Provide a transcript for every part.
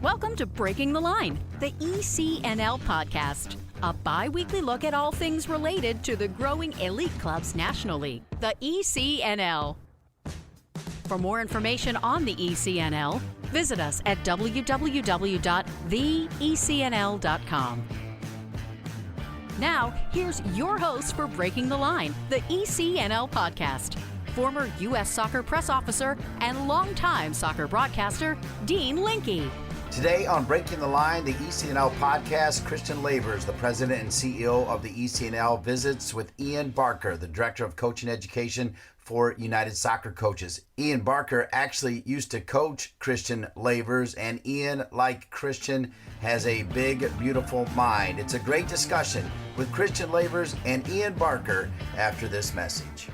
Welcome to Breaking the Line, the ECNL Podcast, a bi-weekly look at all things related to the growing elite clubs nationally, the ECNL. For more information on the ECNL, visit us at www.theecnl.com. Now, here's your host for Breaking the Line, the ECNL Podcast, former U.S. Soccer press officer and longtime soccer broadcaster, Dean Linke. Today on Breaking the Line, the ECNL Podcast, Christian Lavers, the president and CEO of the ECNL, visits with Ian Barker, the director of coaching education for United Soccer Coaches. Ian Barker actually used to coach Christian Lavers, and Ian, like Christian, has a big, beautiful mind. It's a great discussion with Christian Lavers and Ian Barker after this message.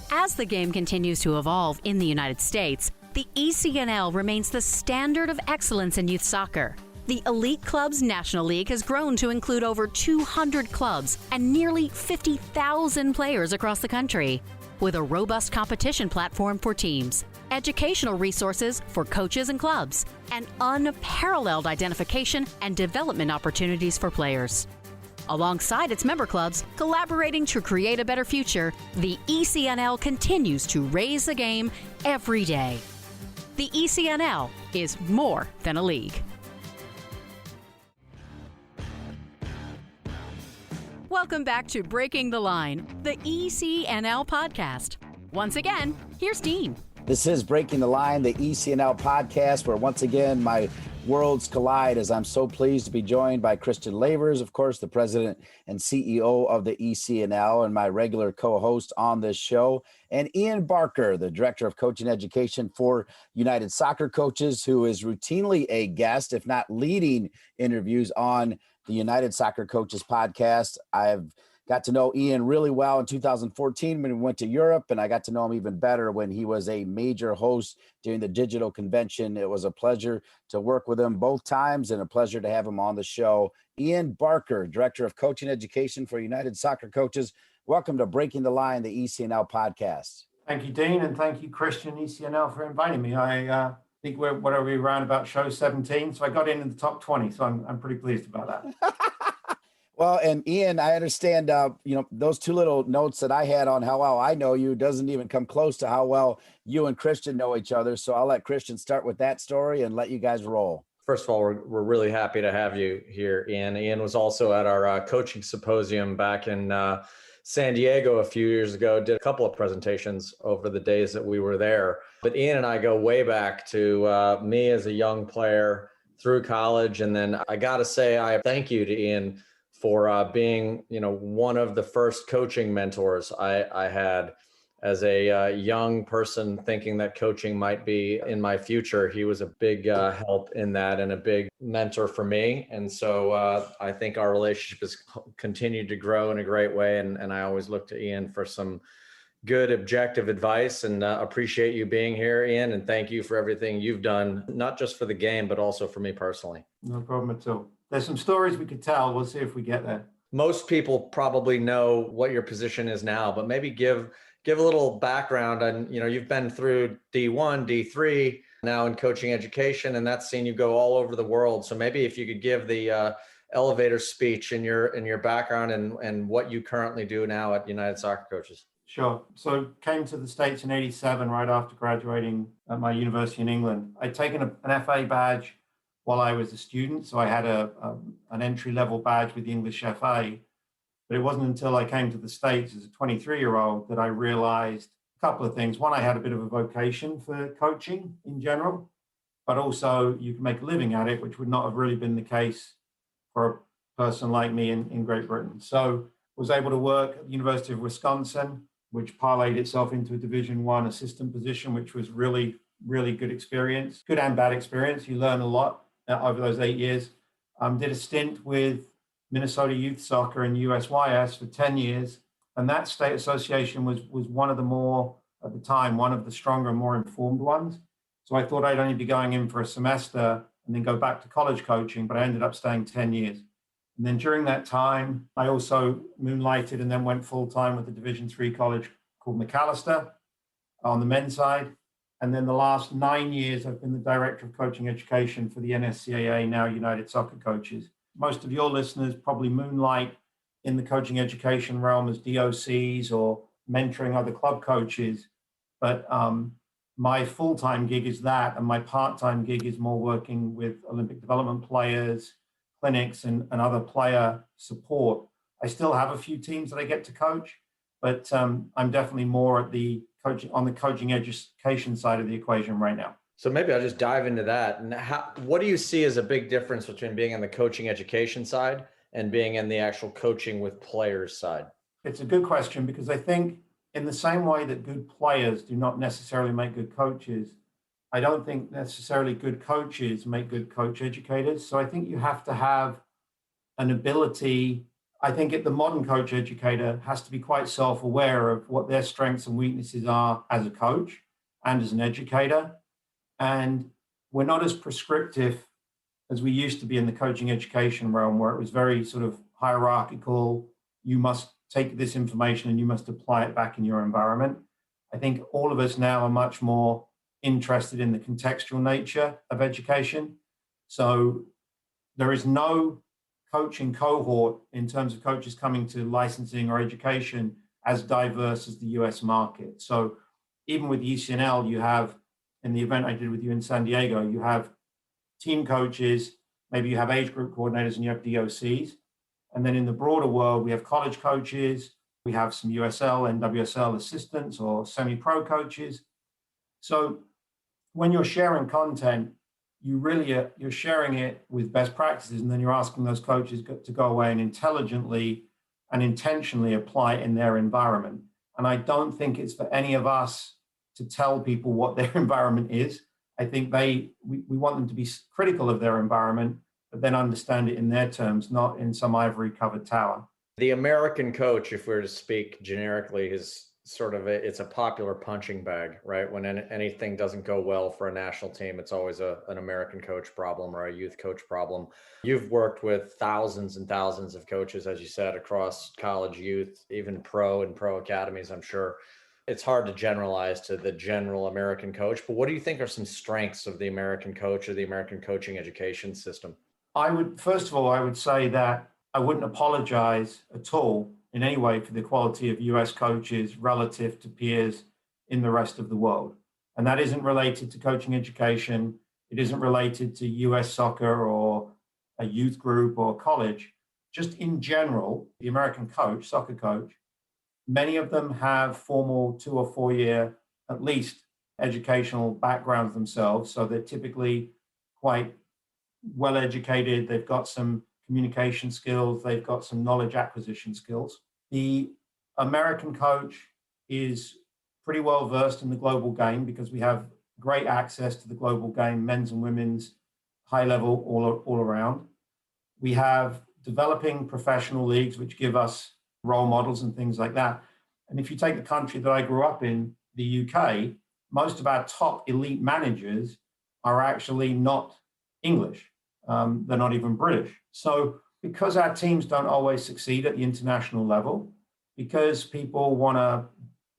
As the game continues to evolve in the United States, the ECNL remains the standard of excellence in youth soccer. The Elite Clubs National League has grown to include over 200 clubs and nearly 50,000 players across the country, with a robust competition platform for teams, educational resources for coaches and clubs, and unparalleled identification and development opportunities for players. Alongside its member clubs, collaborating to create a better future, the ECNL continues to raise the game every day. The ECNL is more than a league. Welcome back to Breaking the Line, the ECNL Podcast. Once again, here's Dean. This is Breaking the Line, the ECNL Podcast, where once again my worlds collide as I'm so pleased to be joined by Christian Lavers, of course, the president and CEO of the ECNL and my regular co-host on this show, and Ian Barker, the director of coaching education for United Soccer Coaches, who is routinely a guest, if not leading interviews on the United Soccer Coaches podcast. I've got to know Ian really well in 2014 when we went to Europe, and I got to know him even better when he was a major host during the digital convention. It was a pleasure to work with him both times and a pleasure to have him on the show. Ian Barker, Director of Coaching Education for United Soccer Coaches. Welcome to Breaking the Line, the ECNL Podcast. Thank you, Dean, and thank you, Christian ECNL, for inviting me. I think we're around about show 17, so I got in the top 20, so I'm pretty pleased about that. Well, and Ian, I understand, those two little notes that I had on how well I know you doesn't even come close to how well you and Christian know each other. So I'll let Christian start with that story and let you guys roll. First of all, we're really happy to have you here, Ian. Ian was also at our coaching symposium back in San Diego a few years ago, did a couple of presentations over the days that we were there. But Ian and I go way back to me as a young player through college. And then I got to say, I thank you to Ian for being, one of the first coaching mentors I had as a young person thinking that coaching might be in my future. He was a big help in that and a big mentor for me. And so I think our relationship has continued to grow in a great way. And I always look to Ian for some good objective advice, and appreciate you being here, Ian. And thank you for everything you've done, not just for the game, but also for me personally. No problem at all. There's some stories we could tell. We'll see if we get there. Most people probably know what your position is now, but maybe give a little background on, you've been through D1, D3, now in coaching education, and that's seen you go all over the world. So maybe if you could give the elevator speech in your background and what you currently do now at United Soccer Coaches. Sure. So came to the States in 87, right after graduating at my university in England. I'd taken an FA badge while I was a student. So I had an entry-level badge with the English FA. But it wasn't until I came to the States as a 23-year-old that I realized a couple of things. One, I had a bit of a vocation for coaching in general, but also you can make a living at it, which would not have really been the case for a person like me in Great Britain. So I was able to work at the University of Wisconsin, which parlayed itself into a Division I assistant position, which was really, really good experience, good and bad experience. You learn a lot over those 8 years. Did a stint with Minnesota Youth Soccer and USYS for 10 years. And that state association was one of the more, at the time, one of the stronger and more informed ones. So I thought I'd only be going in for a semester and then go back to college coaching, but I ended up staying 10 years. And then during that time, I also moonlighted and then went full-time with a Division III college called McAllister on the men's side. And then the last 9 years, I've been the director of coaching education for the NSCAA, now United Soccer Coaches. Most of your listeners probably moonlight in the coaching education realm as DOCs or mentoring other club coaches. But my full-time gig is that, and my part-time gig is more working with Olympic development players, clinics, and other player support. I still have a few teams that I get to coach, but I'm definitely more at the coaching education side of the equation right now. So maybe I'll just dive into that. And what do you see as a big difference between being on the coaching education side and being in the actual coaching with players side? It's a good question, because I think in the same way that good players do not necessarily make good coaches, I don't think necessarily good coaches make good coach educators. So I think you have to have an ability. I think the modern coach educator has to be quite self-aware of what their strengths and weaknesses are as a coach and as an educator. And we're not as prescriptive as we used to be in the coaching education realm, where it was very sort of hierarchical. You must take this information and you must apply it back in your environment. I think all of us now are much more interested in the contextual nature of education. So there is no coaching cohort in terms of coaches coming to licensing or education as diverse as the US market. So even with ECNL, you have, in the event I did with you in San Diego, you have team coaches, maybe you have age group coordinators, and you have DOCs. And then in the broader world, we have college coaches, we have some USL and WSL assistants or semi-pro coaches. So when you're sharing content, you're sharing it with best practices, and then you're asking those coaches to go away and intelligently and intentionally apply it in their environment. And I don't think it's for any of us to tell people what their environment is. I think we want them to be critical of their environment, but then understand it in their terms, not in some ivory covered tower. The American coach, if we were to speak generically, is sort of it's a popular punching bag, right? When anything doesn't go well for a national team, it's always an American coach problem or a youth coach problem. You've worked with thousands and thousands of coaches, as you said, across college, youth, even pro and pro academies, I'm sure. It's hard to generalize to the general American coach, but what do you think are some strengths of the American coach or the American coaching education system? First of all, I would say that I wouldn't apologize at all in any way for the quality of US coaches relative to peers in the rest of the world. And that isn't related to coaching education. It isn't related to US soccer or a youth group or college. Just in general, the American coach, soccer coach, many of them have formal 2 or 4 year, at least, educational backgrounds themselves. So they're typically quite well educated. They've got some communication skills. They've got some knowledge acquisition skills. The American coach is pretty well versed in the global game because we have great access to the global game, men's and women's, high level, all around. We have developing professional leagues, which give us role models and things like that. And if you take the country that I grew up in, the UK, most of our top elite managers are actually not English. They're not even British. So because our teams don't always succeed at the international level, because people want to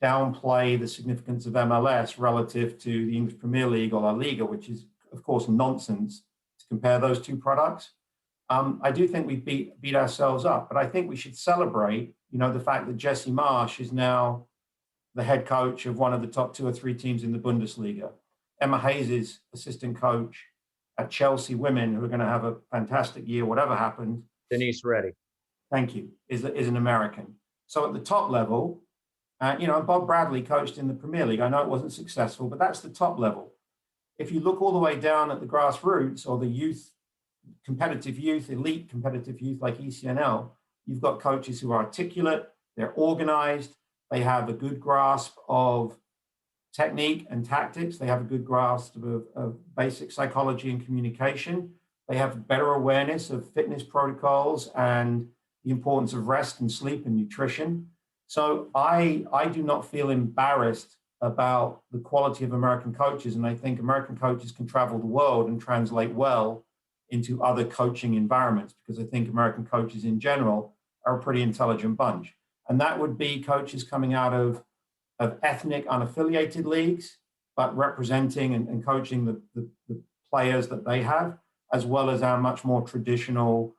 downplay the significance of MLS relative to the English Premier League or La Liga, which is, of course, nonsense to compare those two products, I do think we beat ourselves up. But I think we should celebrate, the fact that Jesse Marsch is now the head coach of one of the top 2 or 3 teams in the Bundesliga. Emma Hayes is assistant coach at Chelsea Women, who are going to have a fantastic year, whatever happens. Denise Reddy. Thank you, is an American. So at the top level, Bob Bradley coached in the Premier League. I know it wasn't successful, but that's the top level. If you look all the way down at the grassroots or the youth, elite competitive youth like ECNL, you've got coaches who are articulate, they're organized, they have a good grasp of technique and tactics, they have a good grasp of basic psychology and communication, they have better awareness of fitness protocols and the importance of rest and sleep and nutrition. So I do not feel embarrassed about the quality of American coaches, and I think American coaches can travel the world and translate well into other coaching environments, because I think American coaches in general are a pretty intelligent bunch. And that would be coaches coming out of ethnic unaffiliated leagues, but representing and coaching the players that they have, as well as our much more traditional,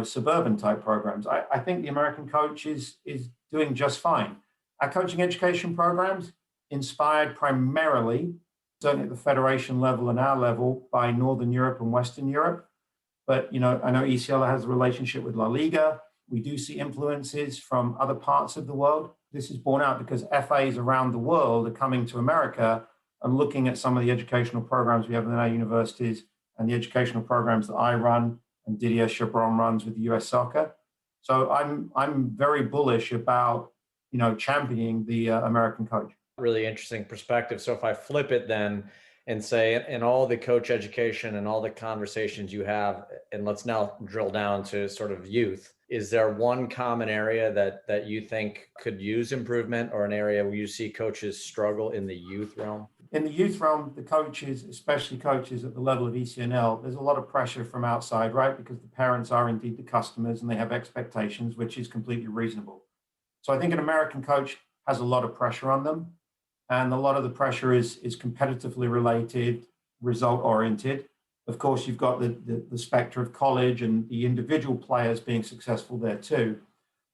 suburban type programs. I think the American coach is doing just fine. Our coaching education programs, inspired primarily, certainly at the federation level and our level, by Northern Europe and Western Europe. But, I know ECNL has a relationship with La Liga. We do see influences from other parts of the world. This is borne out because FAs around the world are coming to America and looking at some of the educational programs we have in our universities and the educational programs that I run and Didier Chabron runs with US Soccer. So I'm very bullish about, championing the American coach. Really interesting perspective. So if I flip it then and say, in all the coach education and all the conversations you have, and let's now drill down to sort of youth, is there one common area that you think could use improvement, or an area where you see coaches struggle in the youth realm? In the youth realm, the coaches, especially coaches at the level of ECNL, there's a lot of pressure from outside, right? Because the parents are indeed the customers and they have expectations, which is completely reasonable. So I think an American coach has a lot of pressure on them. And a lot of the pressure is competitively related, result oriented. Of course, you've got the specter of college and the individual players being successful there too.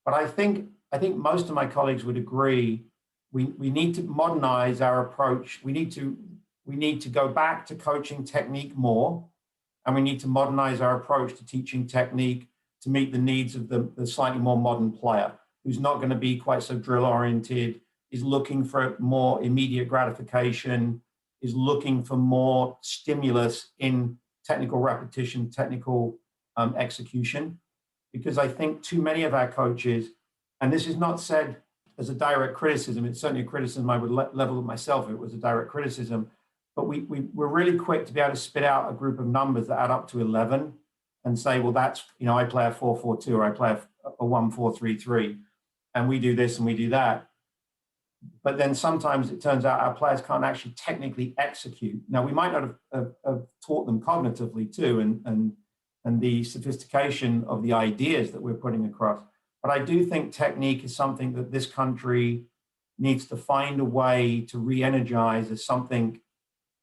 But I think most of my colleagues would agree we need to modernize our approach. We need to go back to coaching technique more, and we need to modernize our approach to teaching technique to meet the needs of the slightly more modern player who's not going to be quite so drill oriented, is looking for more immediate gratification, is looking for more stimulus in technical repetition, technical execution. Because I think too many of our coaches, and this is not said as a direct criticism, it's certainly a criticism I would level at myself if it was a direct criticism, but we're really quick to be able to spit out a group of numbers that add up to 11 and say, well, that's, I play a 4-4-2 or I play a 1-4-3-3, and we do this and we do that. But then sometimes it turns out our players can't actually technically execute. Now, we might not have taught them cognitively too, and the sophistication of the ideas that we're putting across. But I do think technique is something that this country needs to find a way to re-energize as something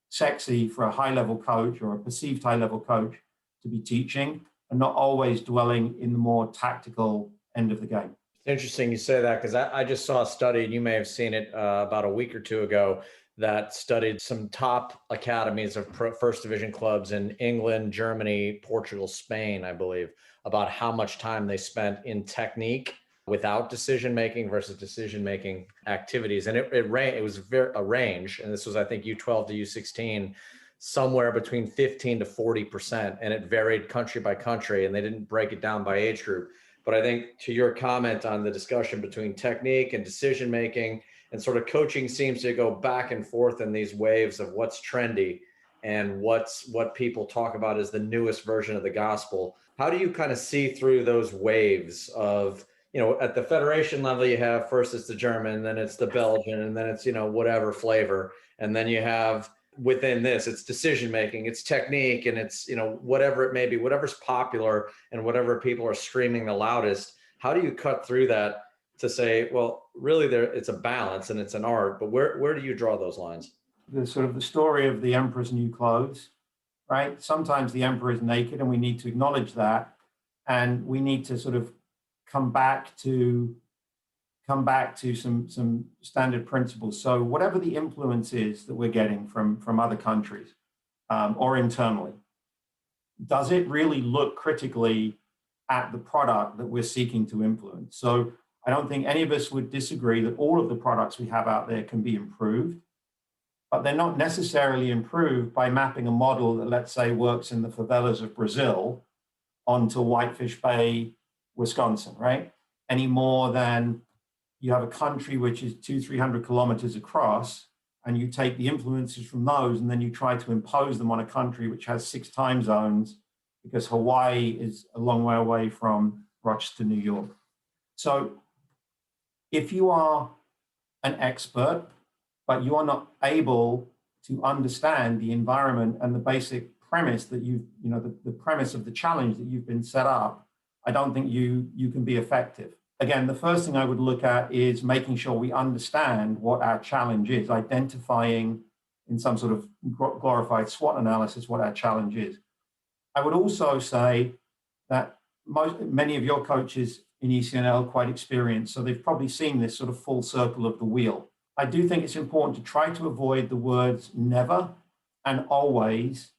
sexy for a high-level coach or a perceived high-level coach to be teaching, and not always dwelling in the more tactical end of the game. Interesting you say that, because I just saw a study, and you may have seen it about a week or two ago, that studied some top academies of first division clubs in England, Germany, Portugal, Spain, I believe, about how much time they spent in technique without decision-making versus decision-making activities. And it was a range, and this was, I think, U12 to U16, somewhere between 15 to 40%, and it varied country by country, and they didn't break it down by age group. But I think to your comment on the discussion between technique and decision-making, and sort of coaching seems to go back and forth in these waves of what's trendy and what people talk about as the newest version of the gospel. How do you kind of see through those waves of, at the federation level, you have first it's the German, then it's the Belgian, and then it's, whatever flavor. And then you have within this, it's decision-making, it's technique, and it's, whatever it may be, whatever's popular and whatever people are screaming the loudest. How do you cut through that to say, well, really it's a balance and it's an art, but where do you draw those lines? The sort of the story of the emperor's new clothes, right? Sometimes the emperor is naked, and we need to acknowledge that. And we need to sort of come back to some standard principles. So whatever the influence is that we're getting from other countries or internally, does it really look critically at the product that we're seeking to influence? So I don't think any of us would disagree that all of the products we have out there can be improved, but they're not necessarily improved by mapping a model that, let's say, works in the favelas of Brazil onto Whitefish Bay, Wisconsin, right? Any more than you have a country which is 200-300 kilometers across, and you take the influences from those and then you try to impose them on a country which has 6 time zones, because Hawaii is a long way away from Rochester, New York. So if you are an expert, but you are not able to understand the environment and the basic premise that the premise of the challenge that you've been set up, I don't think you can be effective. Again, the first thing I would look at is making sure we understand what our challenge is, identifying in some sort of glorified SWOT analysis what our challenge is. I would also say that many of your coaches in ECNL are quite experienced, so they've probably seen this sort of full circle of the wheel. I do think it's important to try to avoid the words never and always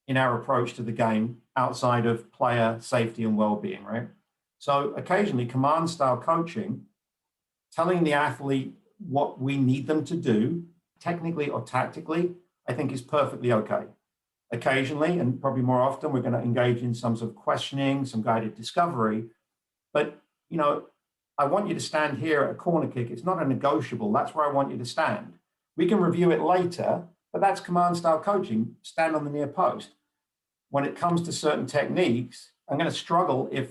in our approach to the game outside of player safety and well-being, right? So occasionally command style coaching, telling the athlete what we need them to do, technically or tactically, I think is perfectly okay. Occasionally, and probably more often, we're going to engage in some sort of questioning, some guided discovery. But, you know, I want you to stand here at a corner kick. It's not a negotiable. That's where I want you to stand. We can review it later, but that's command style coaching. Stand on the near post. When it comes to certain techniques, I'm going to struggle if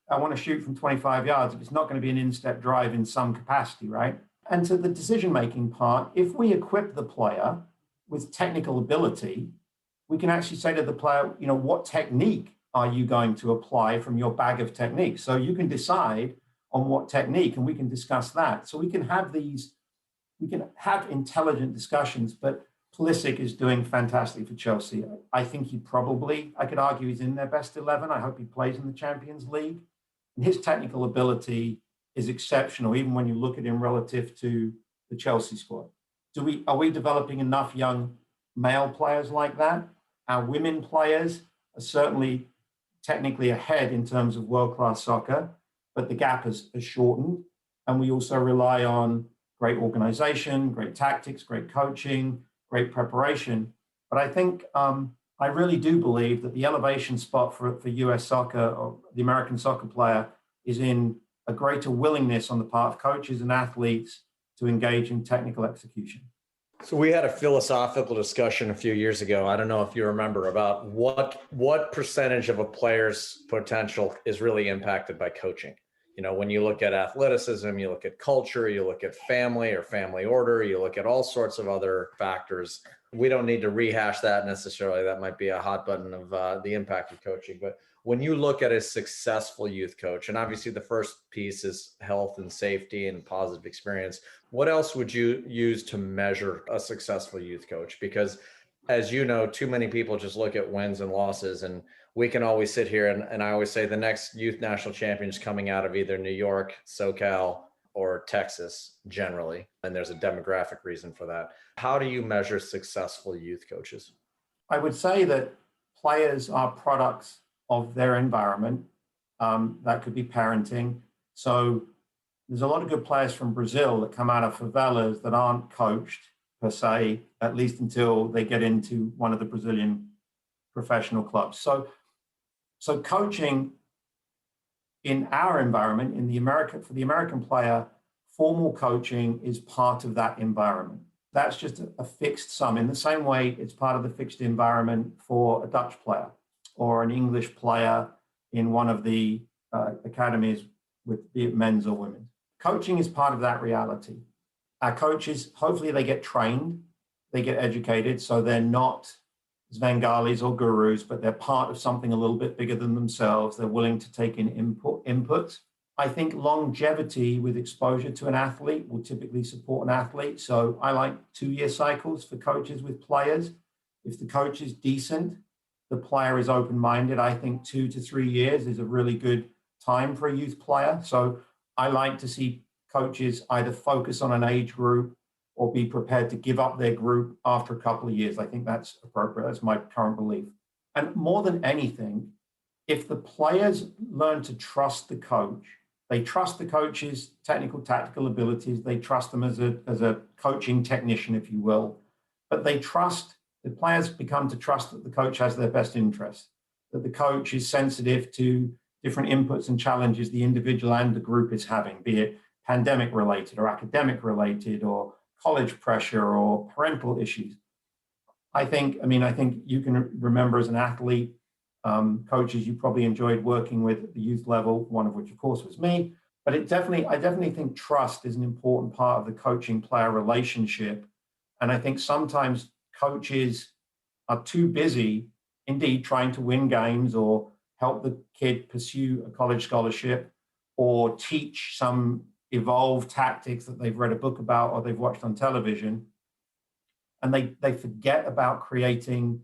I want to shoot from 25 yards, if it's not going to be an in-step drive in some capacity, right? And to the decision-making part, if we equip the player with technical ability, we can actually say to the player, you know, what technique are you going to apply from your bag of techniques? So you can decide on what technique, and we can discuss that. So we can have intelligent discussions, but Pulisic is doing fantastic for Chelsea. I think I could argue he's in their best 11. I hope he plays in the Champions League. And his technical ability is exceptional, even when you look at him relative to the Chelsea squad. Are we developing enough young male players like that? Our women players are certainly technically ahead in terms of world-class soccer, but the gap has shortened. And we also rely on great organization, great tactics, great coaching, great preparation. But I think I really do believe that the elevation spot for US soccer or the American soccer player is in a greater willingness on the part of coaches and athletes to engage in technical execution. So we had a philosophical discussion a few years ago. I don't know if you remember about what percentage of a player's potential is really impacted by coaching. You know, when you look at athleticism, you look at culture, you look at family or family order, you look at all sorts of other factors. We don't need to rehash that necessarily. That might be a hot button of the impact of coaching. But when you look at a successful youth coach, and obviously the first piece is health and safety and positive experience, what else would you use to measure a successful youth coach? Because as you know, too many people just look at wins and losses, and we can always sit here and I always say the next youth national champion is coming out of either New York, SoCal, or Texas generally. And there's a demographic reason for that. How do you measure successful youth coaches? I would say that players are products of their environment. That could be parenting. So there's a lot of good players from Brazil that come out of favelas that aren't coached per se, at least until they get into one of the Brazilian professional clubs. So coaching in our environment, for the American player, formal coaching is part of that environment. That's just a fixed sum. In the same way, it's part of the fixed environment for a Dutch player or an English player in one of the academies, with be it men's or women's. Coaching is part of that reality. Our coaches, hopefully they get trained, they get educated, so they're not Svengalis or gurus, but they're part of something a little bit bigger than themselves. They're willing to take in input. I think longevity with exposure to an athlete will typically support an athlete. So I like 2-year cycles for coaches with players. If the coach is decent, the player is open-minded. I think 2 to 3 years is a really good time for a youth player. So I like to see coaches either focus on an age group or be prepared to give up their group after a couple of years. I think that's appropriate. That's my current belief. And more than anything, if the players learn to trust the coach, they trust the coach's technical, tactical abilities, they trust them as a coaching technician, if you will, but the players become to trust that the coach has their best interest, that the coach is sensitive to different inputs and challenges the individual and the group is having, be it pandemic related or academic related or college pressure or parental issues. I think you can remember as an athlete, coaches you probably enjoyed working with at the youth level, one of which of course was me, but I definitely think trust is an important part of the coaching player relationship. And I think sometimes coaches are too busy indeed trying to win games or help the kid pursue a college scholarship or teach some evolved tactics that they've read a book about or they've watched on television. and they forget about creating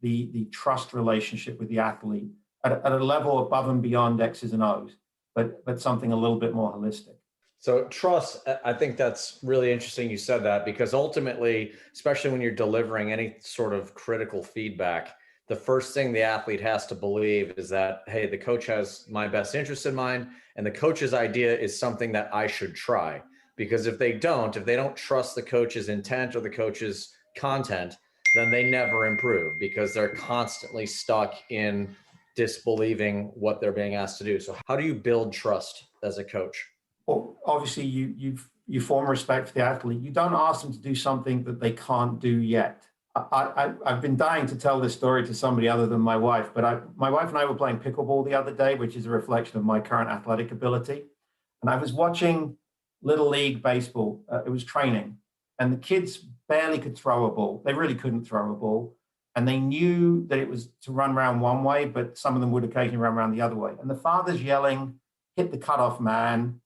the trust relationship with the athlete at a level above and beyond X's and O's, but something a little bit more holistic. So trust, I think that's really interesting you said that, because ultimately, especially when you're delivering any sort of critical feedback, the first thing the athlete has to believe is that, hey, the coach has my best interest in mind, and the coach's idea is something that I should try. Because if they don't trust the coach's intent or the coach's content, then they never improve, because they're constantly stuck in disbelieving what they're being asked to do. So how do you build trust as a coach? Well, obviously you form respect for the athlete. You don't ask them to do something that they can't do yet. I've been dying to tell this story to somebody other than my wife, but my wife and I were playing pickleball the other day, which is a reflection of my current athletic ability. And I was watching Little League baseball. It was training, and the kids barely could throw a ball. They really couldn't throw a ball. And they knew that it was to run around one way, but some of them would occasionally run around the other way. And the father's yelling, hit the cutoff man.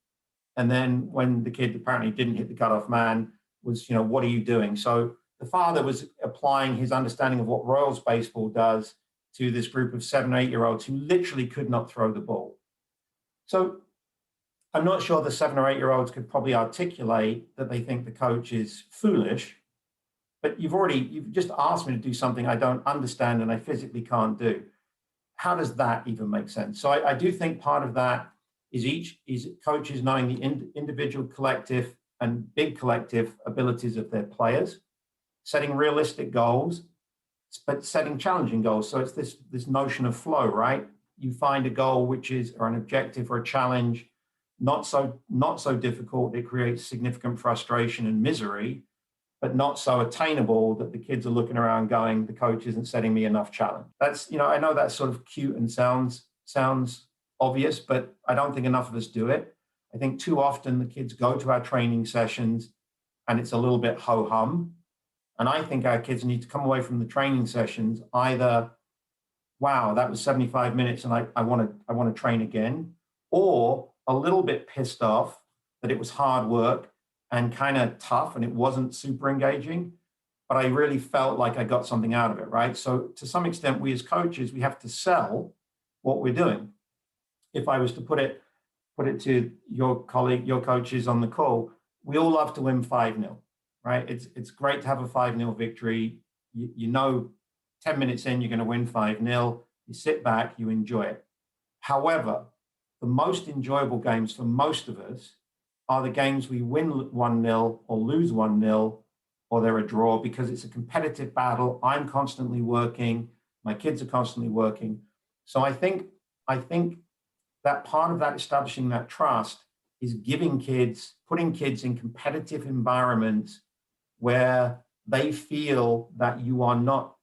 And then when the kid apparently didn't hit the cutoff man, was, what are you doing? So the father was applying his understanding of what Royals baseball does to this group of 7 or 8 year olds who literally could not throw the ball. So I'm not sure the 7 or 8 year olds could probably articulate that they think the coach is foolish, but you've just asked me to do something I don't understand and I physically can't do. How does that even make sense? So I do think part of that is coaches knowing the individual, collective, and big collective abilities of their players, setting realistic goals, but setting challenging goals. So it's this notion of flow, right? You find a goal or an objective or a challenge not so difficult, it creates significant frustration and misery, but not so attainable that the kids are looking around going, the coach isn't setting me enough challenge. That's, I know that's sort of cute and sounds obvious, but I don't think enough of us do it. I think too often the kids go to our training sessions and it's a little bit ho-hum. And I think our kids need to come away from the training sessions either, wow, that was 75 minutes and I want to train again, or a little bit pissed off that it was hard work and kind of tough and it wasn't super engaging, but I really felt like I got something out of it, right? So to some extent, we as coaches, we have to sell what we're doing. If I was to put it to your coaches on the call, we all love to win 5-0, right? It's great to have a 5-0 victory. You know, 10 minutes in, you're going to win 5-0. You sit back, you enjoy it. However, the most enjoyable games for most of us are the games we win 1-0 or lose 1-0, or they're a draw, because it's a competitive battle. I'm constantly working. My kids are constantly working. So I think that part of that establishing that trust is putting kids in competitive environments where they feel that you are not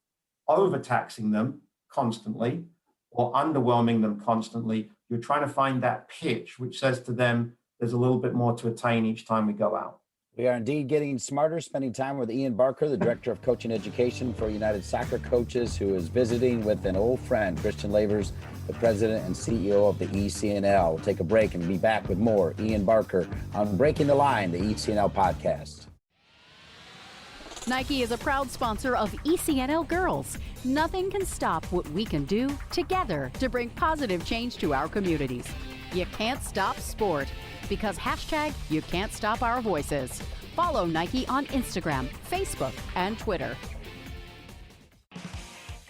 overtaxing them constantly or underwhelming them constantly. You're trying to find that pitch which says to them, there's a little bit more to attain each time we go out. We are indeed getting smarter, spending time with Ian Barker, the Director of Coaching Education for United Soccer Coaches, who is visiting with an old friend, Christian Lavers, the President and CEO of the ECNL. We'll take a break and be back with more Ian Barker on Breaking the Line, the ECNL Podcast. Nike is a proud sponsor of ECNL Girls. Nothing can stop what we can do together to bring positive change to our communities. You can't stop sport, because #you can't stop our voices. Follow Nike on Instagram, Facebook, and Twitter.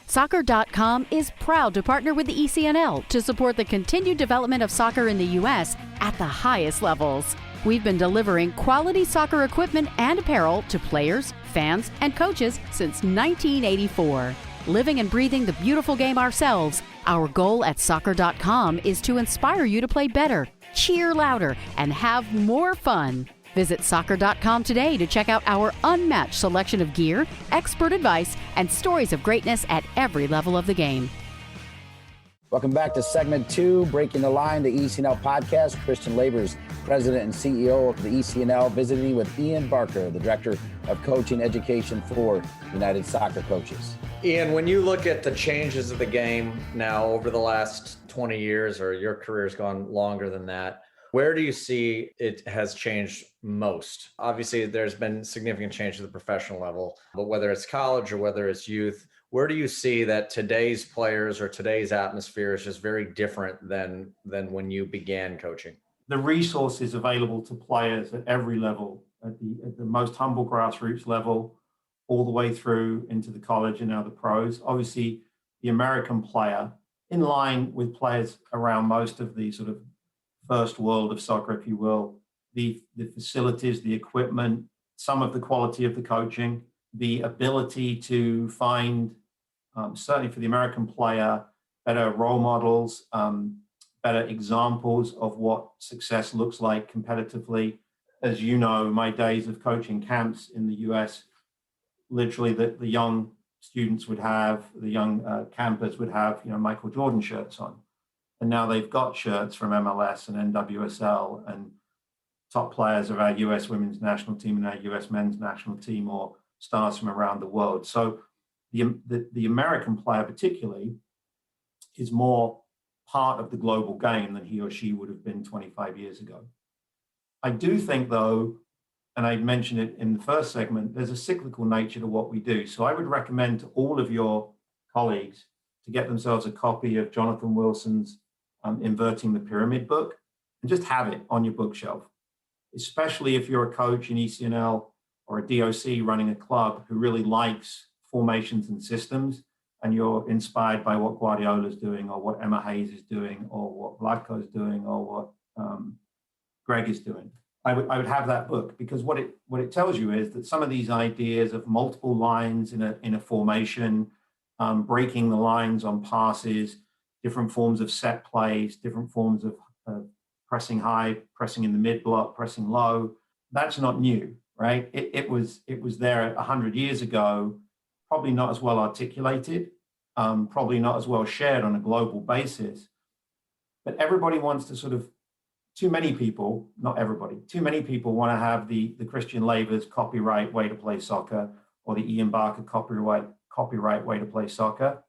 Soccer.com is proud to partner with the ECNL to support the continued development of soccer in the U.S. at the highest levels. We've been delivering quality soccer equipment and apparel to players, fans, and coaches since 1984. Living and breathing the beautiful game ourselves, our goal at Soccer.com is to inspire you to play better, cheer louder, and have more fun. Visit Soccer.com today to check out our unmatched selection of gear, expert advice, and stories of greatness at every level of the game. Welcome back to segment 2, Breaking the Line, the ECNL Podcast. Christian Lavers, President and CEO of the ECNL, visiting with Ian Barker, the Director of Coaching Education for United Soccer Coaches. Ian, when you look at the changes of the game now over the last 20 years, or your career's gone longer than that, Where do you see it has changed most? Obviously, there's been significant change to the professional level, but whether it's college or whether it's youth, where do you see that today's players or today's atmosphere is just very different than when you began coaching? The resources available to players at every level, at the most humble grassroots level, all the way through into the college and now the pros. Obviously, the American player, in line with players around most of the sort of first world of soccer, if you will, the facilities, the equipment, some of the quality of the coaching, the ability to find, certainly for the American player, better role models, better examples of what success looks like competitively. As you know, my days of coaching camps in the US, literally the young students would have, the young campers would have, Michael Jordan shirts on. And now they've got shirts from MLS and NWSL and top players of our US women's national team and our US men's national team, or stars from around the world. So the American player particularly is more part of the global game than he or she would have been 25 years ago. I do think, though, and I mentioned it in the first segment, there's a cyclical nature to what we do. So I would recommend to all of your colleagues to get themselves a copy of Jonathan Wilson's Inverting the Pyramid book and just have it on your bookshelf, especially if you're a coach in ECNL or a DOC running a club who really likes formations and systems, and you're inspired by what Guardiola's doing or what Emma Hayes is doing or what Vlatko's doing or what Greg is doing. I would have that book, because what it tells you is that some of these ideas of multiple lines in a formation, breaking the lines on passes, different forms of set plays, different forms of pressing high, pressing in the mid block, pressing low, that's not new, right? It was there 100 years ago, probably not as well articulated, probably not as well shared on a global basis. But everybody wants to sort of, too many people want to have the Christian Lavers copyright way to play soccer, or the Ian Barker copyright way to play soccer.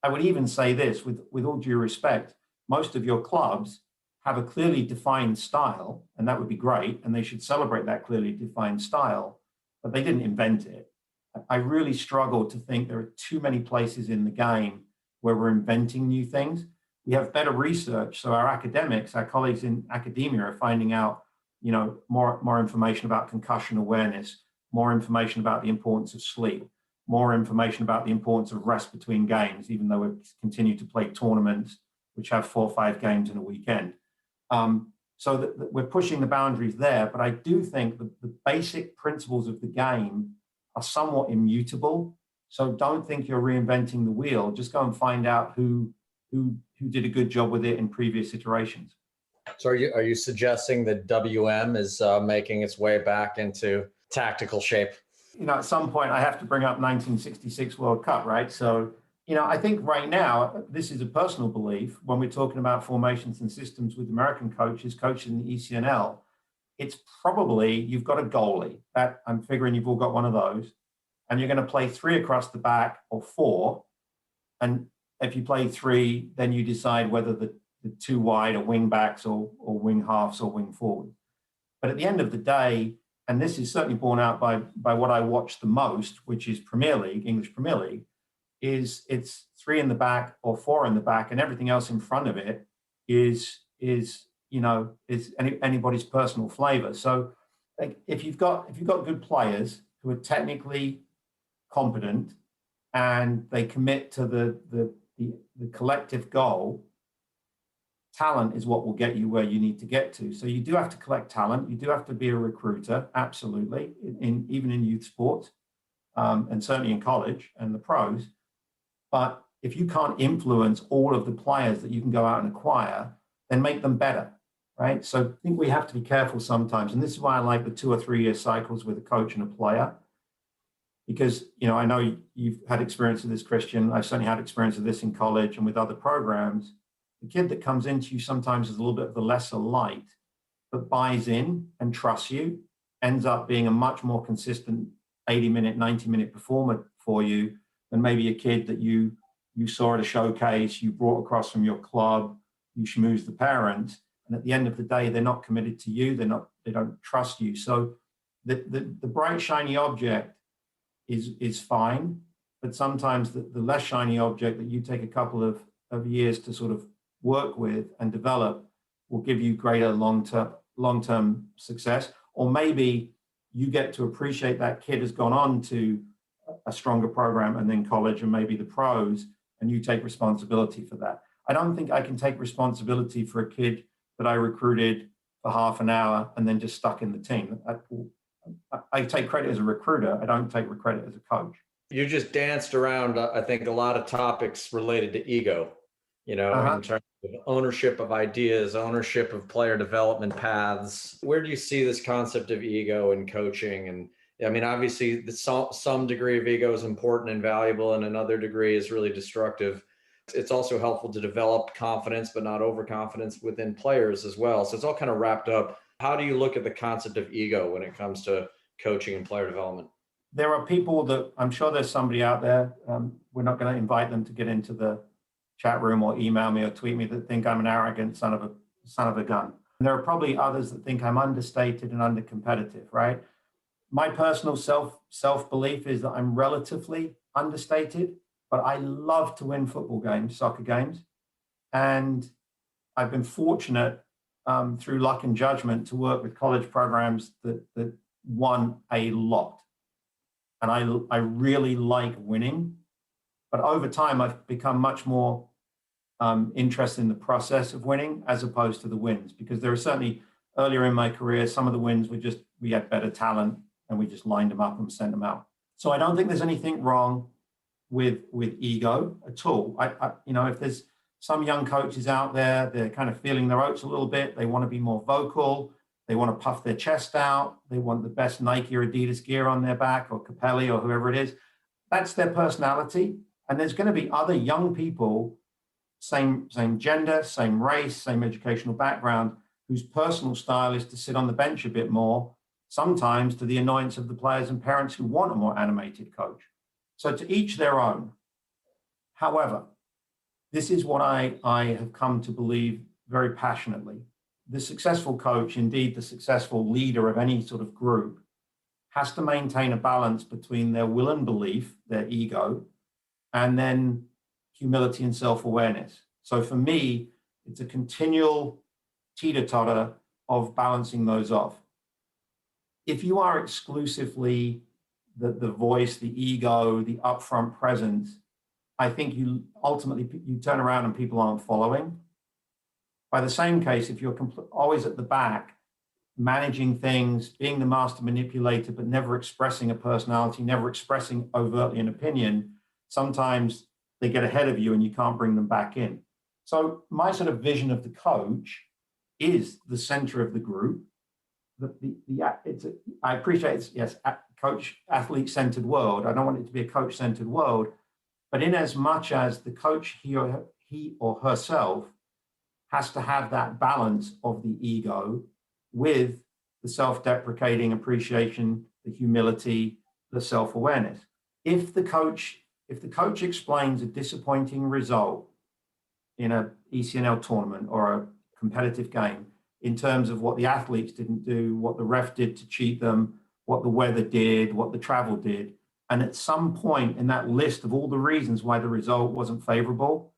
I would even say this, with all due respect, most of your clubs have a clearly defined style, and that would be great, and they should celebrate that clearly defined style, but they didn't invent it. I really struggle to think there are too many places in the game where we're inventing new things. We have better research, so our academics, our colleagues in academia are finding out, more information about concussion awareness, more information about the importance of sleep, more information about the importance of rest between games, even though we continue to play tournaments which have 4 or 5 games in a weekend. So that we're pushing the boundaries there, but I do think that the basic principles of the game are somewhat immutable. So don't think you're reinventing the wheel. Just go and find out who did a good job with it in previous iterations. So are you suggesting that WM is making its way back into tactical shape? At some point I have to bring up 1966 World Cup, right? So, I think right now, this is a personal belief, when we're talking about formations and systems with American coaches coaching the ECNL, it's probably, you've got a goalie. That I'm figuring you've all got one of those, and you're going to play 3 across the back or 4. And if you play 3, then you decide whether the 2 wide are wing backs or wing halves or wing forwards. But at the end of the day, and this is certainly borne out by what I watch the most, which is Premier League, English Premier League, is it's 3 in the back or 4 in the back, and everything else in front of it is anybody's personal flavor. So if you've got good players who are technically competent and they commit to the collective goal, talent is what will get you where you need to get to. So you do have to collect talent. You do have to be a recruiter, absolutely, even in youth sports, and certainly in college and the pros. But if you can't influence all of the players that you can go out and acquire, then make them better, right? So I think we have to be careful sometimes. And this is why I like the 2 or 3 year cycles with a coach and a player. Because, I know you've had experience of this, Christian. I've certainly had experience of this in college and with other programs. The kid that comes into you sometimes is a little bit of the lesser light, but buys in and trusts you, ends up being a much more consistent 80-minute, 90-minute performer for you than maybe a kid that you saw at a showcase, you brought across from your club, you schmoozed the parents, And at the end of the day, they're not committed to you. They don't trust you. So the bright, shiny object is fine. But sometimes the less shiny object that you take a couple of years to sort of work with and develop will give you greater long-term success. Or maybe you get to appreciate that kid has gone on to a stronger program and then college and maybe the pros, and you take responsibility for that. I don't think I can take responsibility for a kid that I recruited for half an hour and then just stuck in the team. I take credit as a recruiter. I don't take credit as a coach. You just danced around, I think, a lot of topics related to ego, in terms of ownership of ideas, ownership of player development paths. Where do you see this concept of ego in coaching? And I mean, obviously, some degree of ego is important and valuable, and another degree is really destructive. It's also helpful to develop confidence, but not overconfidence within players as well. So it's all kind of wrapped up. How do you look at the concept of ego when it comes to coaching and player development? There are people that, I'm sure there's somebody out there, we're not going to invite them to get into the chat room or email me or tweet me, that think I'm an arrogant son of a gun. And there are probably others that think I'm understated and undercompetitive, right? My personal self-belief is that I'm relatively understated, but I love to win football games, soccer games. And I've been fortunate through luck and judgment to work with college programs that won a lot. And I really like winning. But over time, I've become much more interested in the process of winning as opposed to the wins, because there are certainly earlier in my career, some of the wins were just, we had better talent and we just lined them up and sent them out. So I don't think there's anything wrong with ego at all. If there's some young coaches out there, they're kind of feeling their oats a little bit. They want to be more vocal. They want to puff their chest out. They want the best Nike or Adidas gear on their back, or Capelli or whoever it is. That's their personality. And there's going to be other young people, same gender, same race, same educational background, whose personal style is to sit on the bench a bit more, sometimes to the annoyance of the players and parents who want a more animated coach. So to each their own. However, this is what I have come to believe very passionately. The successful coach, indeed the successful leader of any sort of group, has to maintain a balance between their will and belief, their ego, and then humility and self-awareness. So for me, it's a continual teeter-totter of balancing those off. If you are exclusively the voice, the ego, the upfront presence, I think you turn around and people aren't following. By the same case, if you're always at the back, managing things, being the master manipulator, but never expressing a personality, never expressing overtly an opinion, sometimes they get ahead of you and you can't bring them back in. So my sort of vision of the coach is the center of the group. I appreciate it's, yes, coach, athlete-centered world. I don't want it to be a coach-centered world, but in as much as the coach, he or herself, has to have that balance of the ego with the self-deprecating appreciation, the humility, the self-awareness. If the coach explains a disappointing result in a ECNL tournament or a competitive game in terms of what the athletes didn't do, what the ref did to cheat them, what the weather did, what the travel did, and at some point in that list of all the reasons why the result wasn't favorable,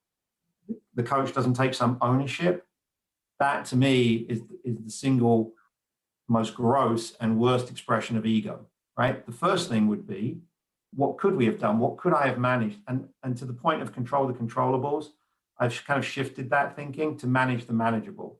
the coach doesn't take some ownership, that to me is the single most gross and worst expression of ego, right? The first thing would be, what could we have done? What could I have managed? And to the point of control the controllables, I've kind of shifted that thinking to manage the manageable.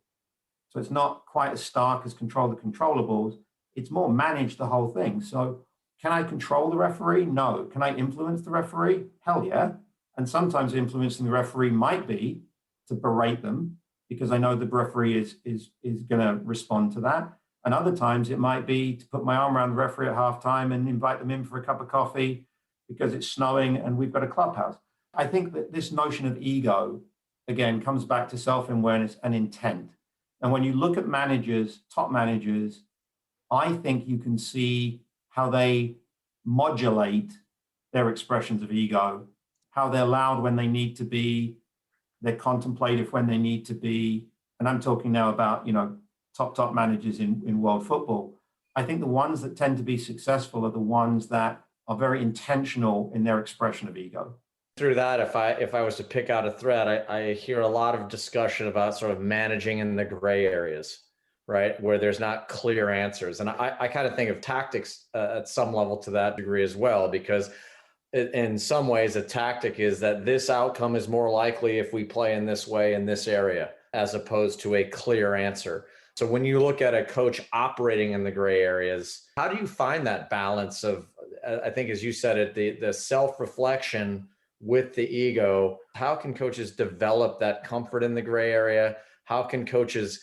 So it's not quite as stark as control the controllables. It's more manage the whole thing. So can I control the referee? No. Can I influence the referee? Hell yeah. And sometimes influencing the referee might be to berate them because I know the referee is going to respond to that. And other times it might be to put my arm around the referee at halftime and invite them in for a cup of coffee because it's snowing and we've got a clubhouse. I think that this notion of ego, again, comes back to self-awareness and intent. And when you look at managers, top managers, I think you can see how they modulate their expressions of ego, how they're loud when they need to be, they're contemplative when they need to be, and I'm talking now about, top managers in world football, I think the ones that tend to be successful are the ones that are very intentional in their expression of ego. Through that, if I was to pick out a thread, I hear a lot of discussion about sort of managing in the gray areas, right? Where there's not clear answers. And I kind of think of tactics at some level to that degree as well, because in some ways, a tactic is that this outcome is more likely if we play in this way in this area, as opposed to a clear answer. So when you look at a coach operating in the gray areas, how do you find that balance of, I think, as you said it, the self-reflection with the ego? How can coaches develop that comfort in the gray area? How can coaches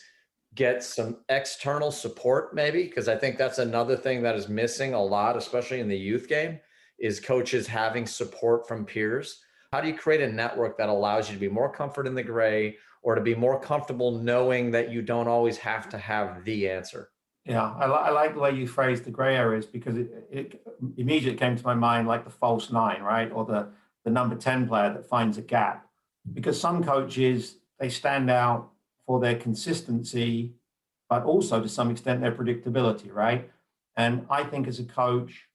get some external support maybe? Because I think that's another thing that is missing a lot, especially in the youth game, is coaches having support from peers. How do you create a network that allows you to be more comfort in the gray, or to be more comfortable knowing that you don't always have to have the answer? Yeah, I like the way you phrased the gray areas, because it immediately came to my mind like the false nine, right? Or the number 10 player that finds a gap. Because some coaches, they stand out for their consistency, but also to some extent their predictability, right? And I think as a coach,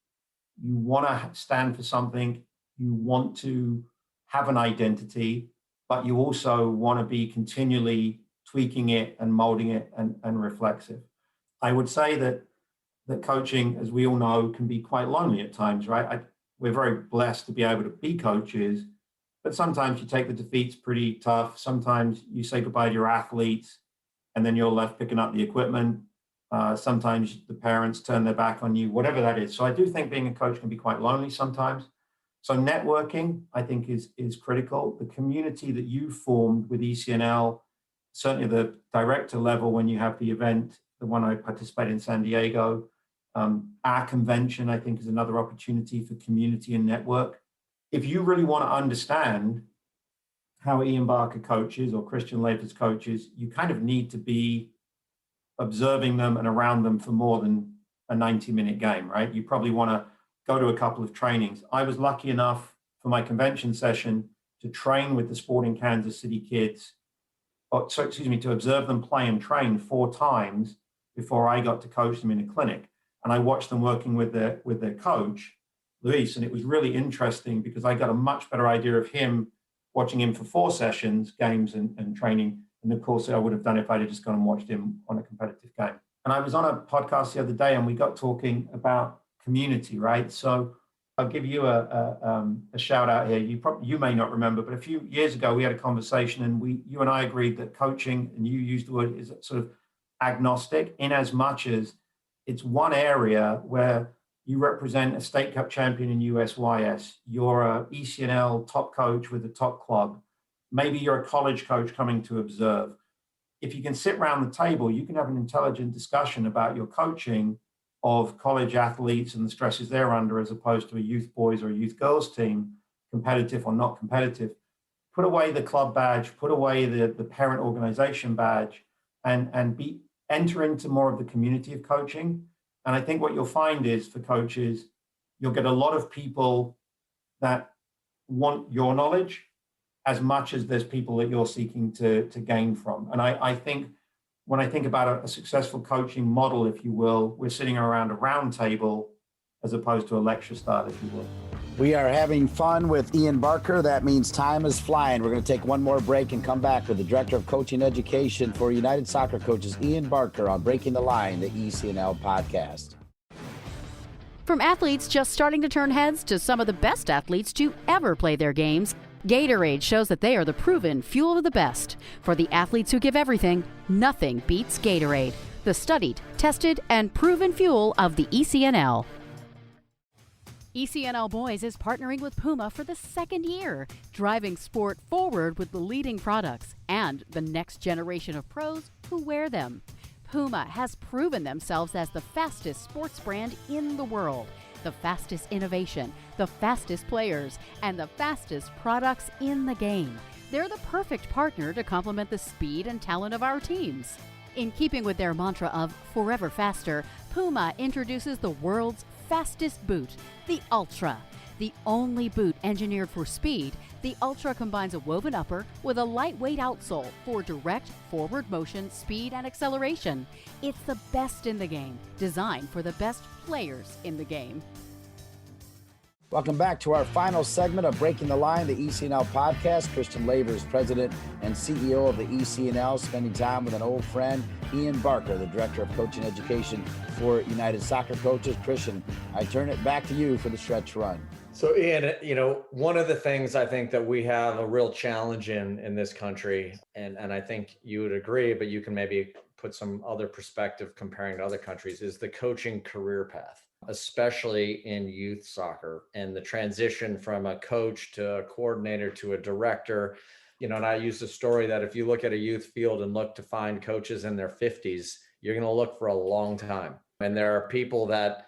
you want to stand for something, you want to have an identity, but you also want to be continually tweaking it and molding it and reflexive. I would say that coaching, as we all know, can be quite lonely at times, right? We're very blessed to be able to be coaches, but sometimes you take the defeats pretty tough. Sometimes you say goodbye to your athletes and then you're left picking up the equipment. Sometimes the parents turn their back on you, whatever that is. So I do think being a coach can be quite lonely sometimes. So networking, I think, is critical. The community that you formed with ECNL, certainly at the director level when you have the event, the one I participated in San Diego, our convention, I think, is another opportunity for community and network. If you really want to understand how Ian Barker coaches or Christian Lavers coaches, you kind of need to be observing them and around them for more than a 90-minute game, right? You probably want to go to a couple of trainings. I was lucky enough for my convention session to train with the Sporting Kansas City kids, to observe them play and train 4 times before I got to coach them in a clinic. And I watched them working with their coach, Luis, and it was really interesting because I got a much better idea of him watching him for 4 sessions, games and training. And of course, I would have done if I'd have just gone and watched him on a competitive game. And I was on a podcast the other day and we got talking about community, right? So I'll give you a shout out here. You may not remember, but a few years ago we had a conversation and you and I agreed that coaching, and you used the word, is sort of agnostic, in as much as it's one area where you represent a state cup champion in USYS, you're a ECNL top coach with a top club, maybe you're a college coach coming to observe. If you can sit around the table, you can have an intelligent discussion about your coaching of college athletes and the stresses they're under, as opposed to a youth boys or a youth girls team, competitive or not competitive. Put away the club badge, put away the parent organization badge, and enter into more of the community of coaching. And I think what you'll find is, for coaches, you'll get a lot of people that want your knowledge as much as there's people that you're seeking to gain from. And I think when I think about a successful coaching model, if you will, we're sitting around a round table as opposed to a lecture style, if you will. We are having fun with Ian Barker. That means time is flying. We're going to take one more break and come back with the Director of Coaching Education for United Soccer Coaches, Ian Barker, on Breaking the Line, the ECNL Podcast. From athletes just starting to turn heads to some of the best athletes to ever play their games, Gatorade shows that they are the proven fuel of the best. For the athletes who give everything, nothing beats Gatorade, the studied, tested, and proven fuel of the ECNL. ECNL Boys is partnering with Puma for the 2nd year, driving sport forward with the leading products and the next generation of pros who wear them. Puma has proven themselves as the fastest sports brand in the world, the fastest innovation, the fastest players, and the fastest products in the game. They're the perfect partner to complement the speed and talent of our teams. In keeping with their mantra of forever faster, Puma introduces the world's fastest boot, the Ultra. The only boot engineered for speed, the Ultra combines a woven upper with a lightweight outsole for direct forward motion, speed, and acceleration. It's the best in the game, designed for the best players in the game. Welcome back to our final segment of Breaking the Line, the ECNL Podcast. Christian Lavers, President and CEO of the ECNL, spending time with an old friend, Ian Barker, the Director of Coaching Education for United Soccer Coaches. Christian, I turn it back to you for the stretch run. So Ian, one of the things I think that we have a real challenge in this country, and I think you would agree, but you can maybe put some other perspective comparing to other countries, is the coaching career path, especially in youth soccer, and the transition from a coach to a coordinator to a director. And I use the story that if you look at a youth field and look to find coaches in their 50s, you're going to look for a long time. And there are people that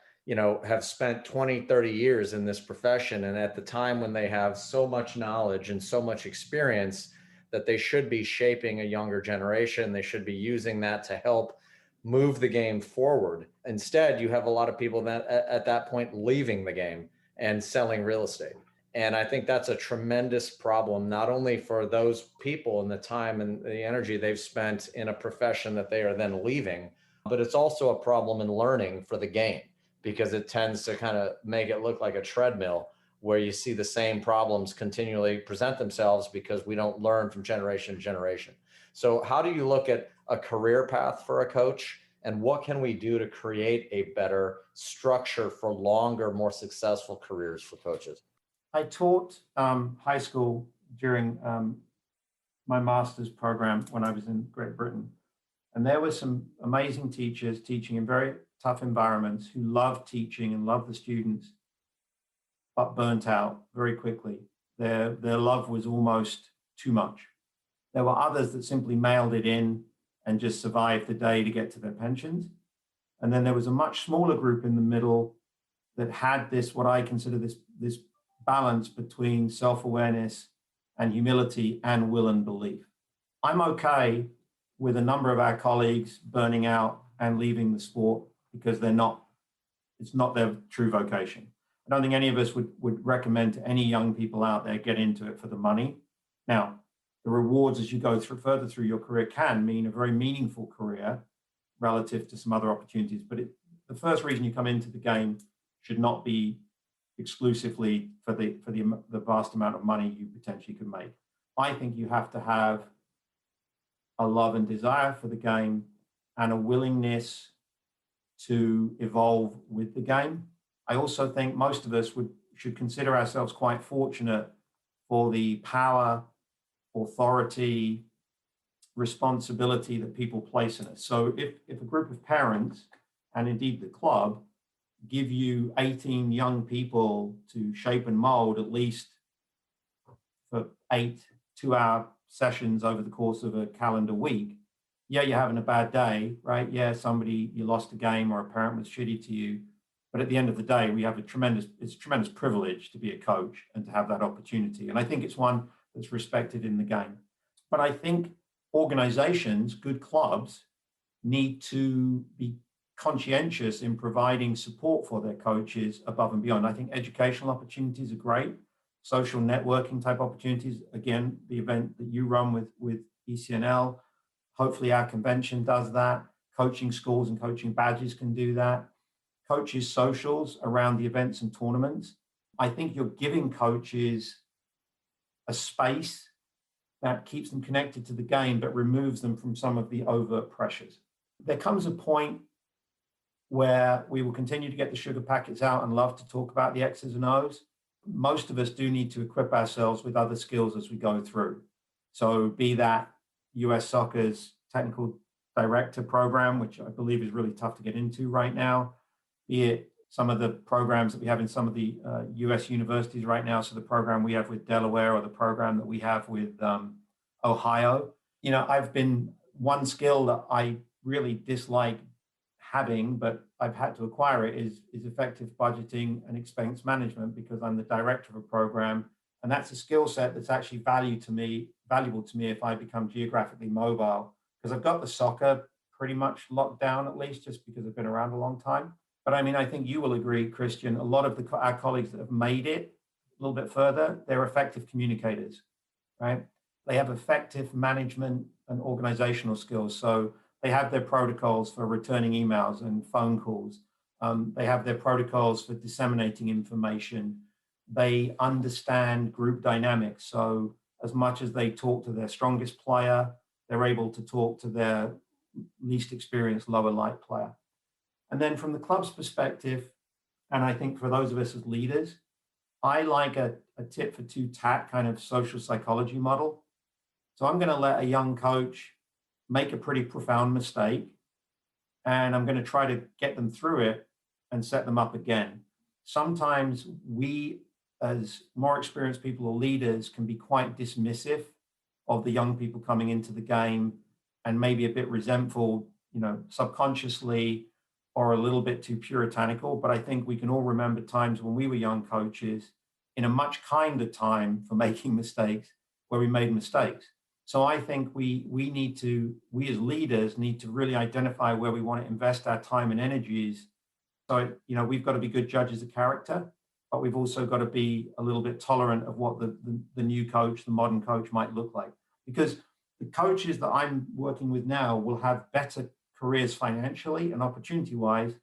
have spent 20, 30 years in this profession. And at the time when they have so much knowledge and so much experience that they should be shaping a younger generation, they should be using that to help move the game forward. Instead, you have a lot of people that at that point leaving the game and selling real estate. And I think that's a tremendous problem, not only for those people and the time and the energy they've spent in a profession that they are then leaving, but it's also a problem in learning for the game, because it tends to kind of make it look like a treadmill where you see the same problems continually present themselves because we don't learn from generation to generation. So how do you look at a career path for a coach, and what can we do to create a better structure for longer, more successful careers for coaches? I taught high school during my master's program when I was in Great Britain. And there were some amazing teachers teaching in very tough environments who loved teaching and loved the students, but burnt out very quickly. Their love was almost too much. There were others that simply mailed it in and just survived the day to get to their pensions. And then there was a much smaller group in the middle that had this, what I consider this balance between self-awareness and humility and will and belief. I'm okay with a number of our colleagues burning out and leaving the sport because it's not their true vocation. I don't think any of us would recommend to any young people out there get into it for the money. Now, the rewards as you go further through your career can mean a very meaningful career relative to some other opportunities. But the first reason you come into the game should not be exclusively for the vast amount of money you potentially could make. I think you have to have a love and desire for the game and a willingness to evolve with the game. I also think most of us should consider ourselves quite fortunate for the power, authority, responsibility that people place in us. So if a group of parents, and indeed the club, give you 18 young people to shape and mold at least for 8 2-hour sessions over the course of a calendar week, yeah, you're having a bad day, right? Yeah, you lost a game or a parent was shitty to you. But at the end of the day, it's a tremendous privilege to be a coach and to have that opportunity. And I think it's one that's respected in the game. But I think organizations, good clubs, need to be conscientious in providing support for their coaches above and beyond. I think educational opportunities are great. Social networking type opportunities, again, the event that you run with ECNL, hopefully our convention does that. Coaching schools and coaching badges can do that. Coaches' socials around the events and tournaments. I think you're giving coaches a space that keeps them connected to the game, but removes them from some of the overt pressures. There comes a point where we will continue to get the sugar packets out and love to talk about the X's and O's. Most of us do need to equip ourselves with other skills as we go through. So be that US Soccer's technical director program, which I believe is really tough to get into right now, be it some of the programs that we have in some of the US universities right now. So the program we have with Delaware or the program that we have with Ohio. One skill that I really dislike having, but I've had to acquire it, is effective budgeting and expense management, because I'm the director of a program. And that's a skill set that's actually valuable to me if I become geographically mobile, because I've got the soccer pretty much locked down, at least just because I've been around a long time. But I mean, I think you will agree, Christian, a lot of our colleagues that have made it a little bit further, they're effective communicators, right? They have effective management and organizational skills. So they have their protocols for returning emails and phone calls. They have their protocols for disseminating information. They understand group dynamics. So as much as they talk to their strongest player, they're able to talk to their least experienced lower light player. And then from the club's perspective, and I think for those of us as leaders, I like a tit for tat kind of social psychology model. So I'm going to let a young coach make a pretty profound mistake, and I'm going to try to get them through it and set them up again. Sometimes we, as more experienced people or leaders, can be quite dismissive of the young people coming into the game and maybe a bit resentful, subconsciously, or a little bit too puritanical. But I think we can all remember times when we were young coaches in a much kinder time for making mistakes, where we made mistakes. So I think we as leaders need to really identify where we want to invest our time and energies. So, we've got to be good judges of character, but we've also got to be a little bit tolerant of what the new coach, the modern coach might look like. Because the coaches that I'm working with now will have better careers financially and opportunity-wise,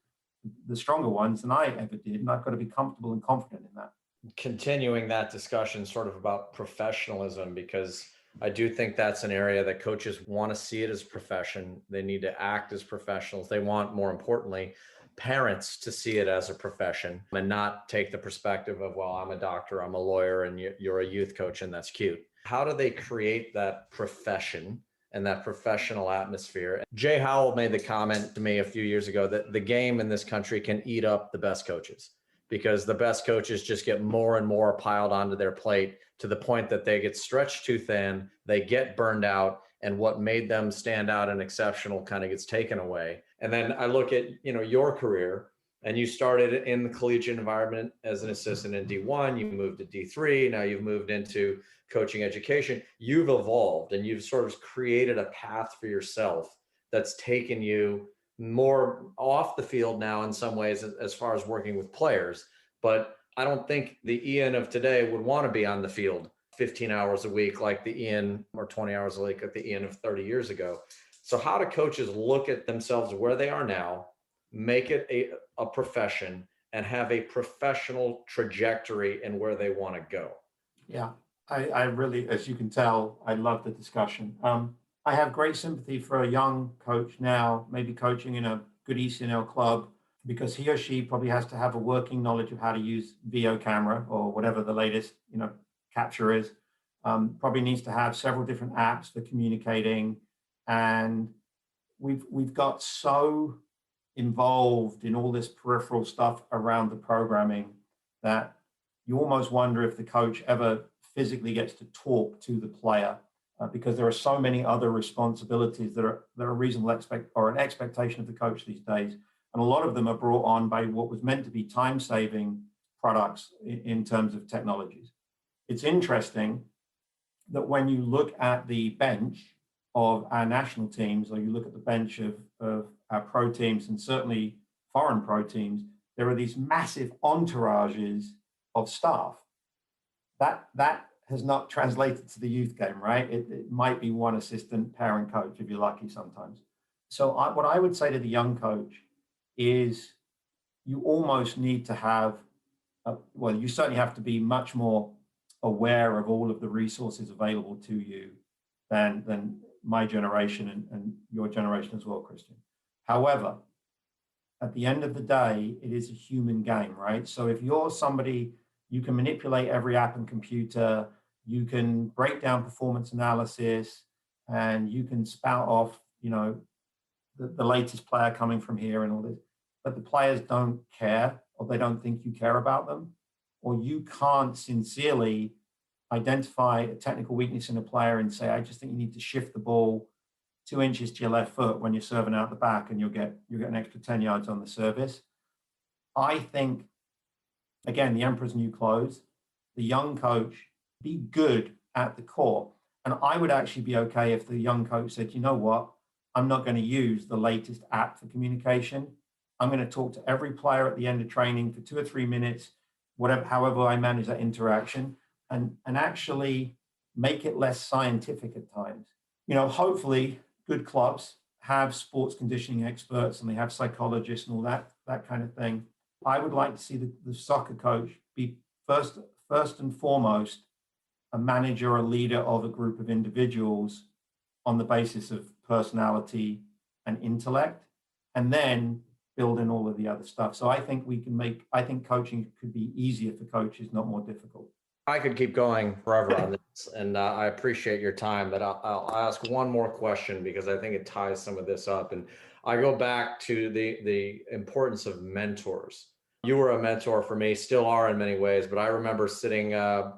the stronger ones than I ever did. And I've got to be comfortable and confident in that. Continuing that discussion sort of about professionalism, because I do think that's an area that coaches want to see it as a profession. They need to act as professionals. They want, more importantly, parents to see it as a profession and not take the perspective of, well, I'm a doctor, I'm a lawyer, and you're a youth coach, and that's cute. How do they create that profession and that professional atmosphere? Jay Howell made the comment to me a few years ago that the game in this country can eat up the best coaches, because the best coaches just get more and more piled onto their plate to the point that they get stretched too thin, they get burned out, and what made them stand out and exceptional kind of gets taken away. And then I look at, your career, and you started in the collegiate environment as an assistant in D1, you moved to D3, now you've moved into coaching education. You've evolved and you've sort of created a path for yourself that's taken you more off the field now in some ways as far as working with players. But I don't think the Ian of today would want to be on the field 15 hours a week like the Ian, or 20 hours a week like the Ian of 30 years ago. So how do coaches look at themselves where they are now, make it a profession, and have a professional trajectory in where they want to go? Yeah, I really, as you can tell, I love the discussion. I have great sympathy for a young coach now, maybe coaching in a good ECNL club, because he or she probably has to have a working knowledge of how to use VO camera or whatever the latest, capture is. Probably needs to have several different apps for communicating. And we've got so involved in all this peripheral stuff around the programming that you almost wonder if the coach ever physically gets to talk to the player, because there are so many other responsibilities that are a reasonable an expectation of the coach these days. And a lot of them are brought on by what was meant to be time-saving products in terms of technologies. It's interesting that when you look at the bench of our national teams, or you look at the bench of our pro teams, and certainly foreign pro teams, there are these massive entourages of staff. That has not translated to the youth game, right? It might be one assistant parent coach if you're lucky sometimes. So what I would say to the young coach is you almost need to have, you certainly have to be much more aware of all of the resources available to you than my generation and your generation as well, Christian. However, at the end of the day, it is a human game, right? So if you're somebody, you can manipulate every app and computer, you can break down performance analysis, and you can spout off, the latest player coming from here and all this, but the players don't care, or they don't think you care about them, or you can't sincerely identify a technical weakness in a player and say, I just think you need to shift the ball 2 inches to your left foot when you're serving out the back, and you'll get an extra 10 yards on the service. I think, again, the emperor's new clothes, the young coach, be good at the core. And I would actually be okay if the young coach said, you know what, I'm not going to use the latest app for communication. I'm going to talk to every player at the end of training for 2 or 3 minutes, whatever, however I manage that interaction, and actually make it less scientific at times. Hopefully good clubs have sports conditioning experts and they have psychologists and all that kind of thing. I would like to see the soccer coach be first and foremost a manager or leader of a group of individuals on the basis of personality and intellect, and then build in all of the other stuff. So I think I think coaching could be easier for coaches, not more difficult. I could keep going forever on this, and I appreciate your time, but I'll ask one more question because I think it ties some of this up. And I go back to the importance of mentors. You were a mentor for me, still are in many ways, but I remember sitting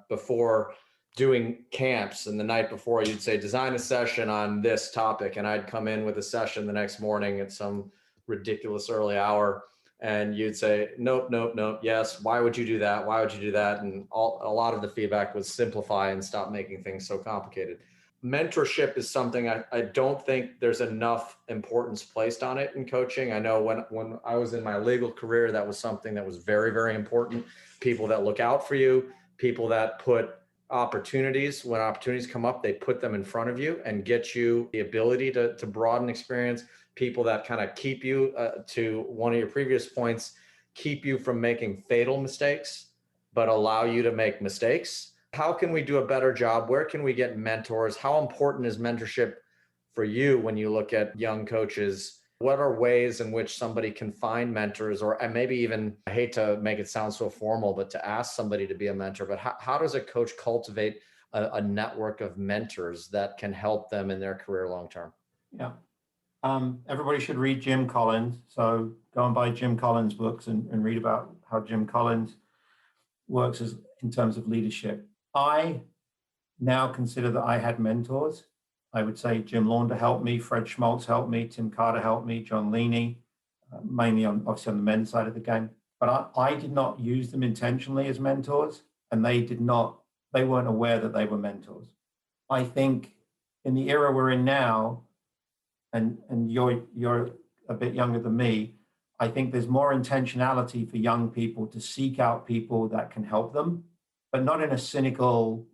before doing camps, and the night before you'd say, design a session on this topic. And I'd come in with a session the next morning at some ridiculous early hour. And you'd say, nope, yes. Why would you do that? Why would you do that? And a lot of the feedback was simplify and stop making things so complicated. Mentorship is something I don't think there's enough importance placed on it in coaching. I know when I was in my legal career, that was something that was very, very important. People that look out for you, people that put opportunities, when opportunities come up, they put them in front of you and get you the ability to broaden experience. People that kind of keep you, to one of your previous points, keep you from making fatal mistakes, but allow you to make mistakes. How can we do a better job? Where can we get mentors? How important is mentorship for you when you look at young coaches? What are ways in which somebody can find mentors, or and maybe even, I hate to make it sound so formal, but to ask somebody to be a mentor, but how does a coach cultivate a network of mentors that can help them in their career long-term? Yeah. Everybody should read Jim Collins. So go and buy Jim Collins books and read about how Jim Collins works in terms of leadership. I now consider that I had mentors. I would say Jim Launder helped me, Fred Schmaltz helped me, Tim Carter helped me, John Leaney, mainly obviously on the men's side of the game. But I did not use them intentionally as mentors, and they weren't aware that they were mentors. I think in the era we're in now, and you're a bit younger than me, I think there's more intentionality for young people to seek out people that can help them, but not in a cynical,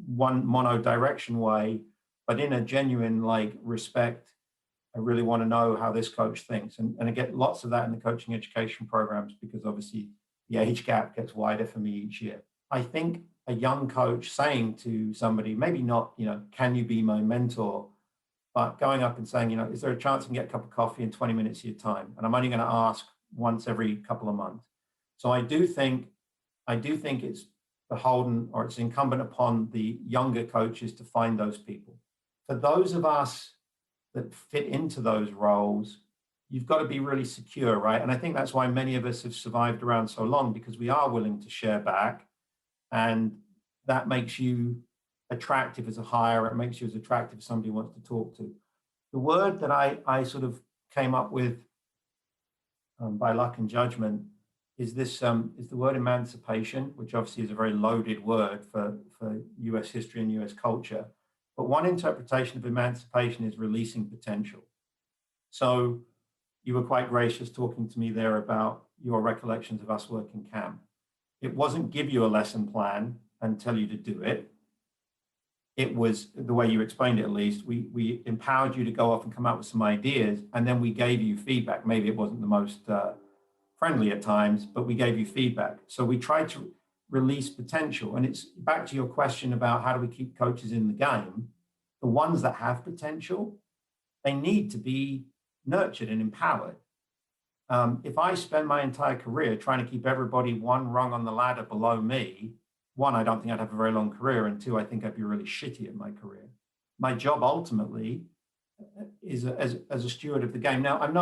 one monodirection way, but in a genuine respect. I really want to know how this coach thinks. And I get lots of that in the coaching education programs because obviously the age gap gets wider for me each year. I think a young coach saying to somebody, maybe not, can you be my mentor? But going up and saying, is there a chance I can get a cup of coffee in 20 minutes of your time? And I'm only going to ask once every couple of months. So I do think it's beholden, or it's incumbent upon the younger coaches to find those people. For those of us that fit into those roles, you've got to be really secure, right? And I think that's why many of us have survived around so long, because we are willing to share back. And that makes you attractive as a hire. It makes you as attractive as somebody wants to talk to. The word that I sort of came up with by luck and judgment is the word emancipation, which obviously is a very loaded word for US history and US culture. But one interpretation of emancipation is releasing potential. So you were quite gracious talking to me there about your recollections of us working camp. It wasn't give you a lesson plan and tell you to do it. It was the way you explained it, at least. We empowered you to go off and come up with some ideas, and then we gave you feedback. Maybe it wasn't the most friendly at times, but we gave you feedback. So we tried to release potential. And it's back to your question about how do we keep coaches in the game? The ones that have potential, they need to be nurtured and empowered. If I spend my entire career trying to keep everybody one rung on the ladder below me, one, I don't think I'd have a very long career, and two, I think I'd be really shitty at my career. My job ultimately is as a steward of the game. Now, I'm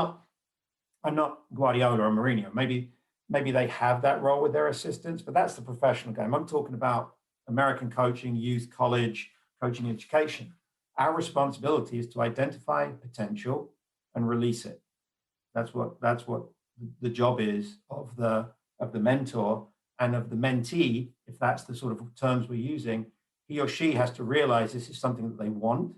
not Guardiola or Mourinho. Maybe they have that role with their assistants, but that's the professional game. I'm talking about American coaching, youth, college, coaching education. Our responsibility is to identify potential and release it. That's what the job is of the mentor and of the mentee. If that's the sort of terms we're using, he or she has to realize this is something that they want,